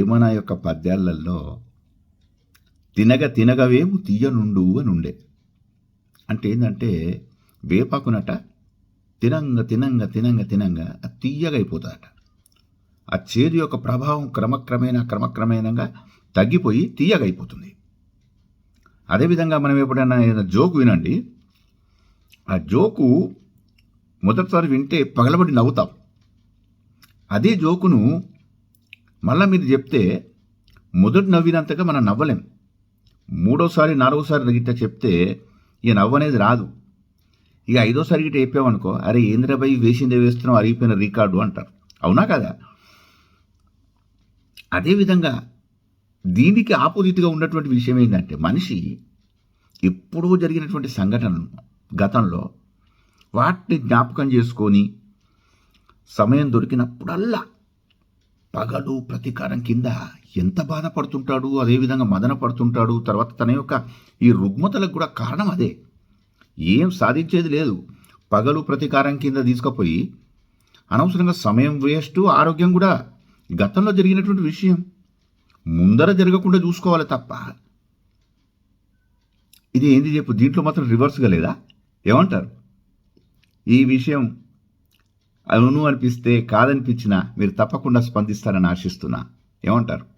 వేమన యొక్క పద్యాలలో తినగ తినగవేము తీయనుండు అని ఉండే. అంటే ఏంటంటే వేపాకునట తినంగ తినంగ తినంగ తినంగా అది తీయగా అయిపోతుందట. ఆ చేదు యొక్క ప్రభావం క్రమక్రమేణంగా తగ్గిపోయి తీయగా అయిపోతుంది. అదేవిధంగా మనం ఎప్పుడైనా ఏదైనా జోకు వినండి, ఆ జోకు మొదటిసారి వింటే పగలబడి నవ్వుతాం. అదే జోకును మళ్ళీ మీరు చెప్తే మొదటి నవ్వినంతగా మనం నవ్వలేం. మూడోసారి నాలుగోసారి గిట్ట చెప్తే ఇక నవ్వు అనేది రాదు. ఇక ఐదోసారి గిట్ట చెప్పామనుకో, అరే ఏంద్రబాయ్ వేసిందే వేస్తున్నాం అరిగిపోయిన రికార్డు అంటారు. అవునా కదా? అదేవిధంగా దీనికి ఆపోజిట్గా ఉన్నటువంటి విషయం ఏంటంటే, మనిషి ఎప్పుడూ జరిగినటువంటి సంఘటనలు గతంలో వాటిని జ్ఞాపకం చేసుకొని సమయం దొరికినప్పుడల్లా పగలు ప్రతీకారం కింద ఎంత బాధపడుతుంటాడు, అదేవిధంగా మదన పడుతుంటాడు. తర్వాత తన యొక్క ఈ రుగ్మతలకు కూడా కారణం అదే. ఏం సాధించేది లేదు. పగలు ప్రతీకారం కింద తీసుకుపోయి అనవసరంగా సమయం వేస్ట్, ఆరోగ్యం కూడా. గతంలో జరిగినటువంటి విషయం ముందర జరగకుండా చూసుకోవాలి తప్ప ఇది ఏంది చెప్పు, దీంట్లో మాత్రం రివర్స్గా లేదా? ఏమంటారు? ఈ విషయం అవును అనిపిస్తే కాదనిపించినా మీరు తప్పకుండా స్పందిస్తారని ఆశిస్తున్నా. ఏమంటారు?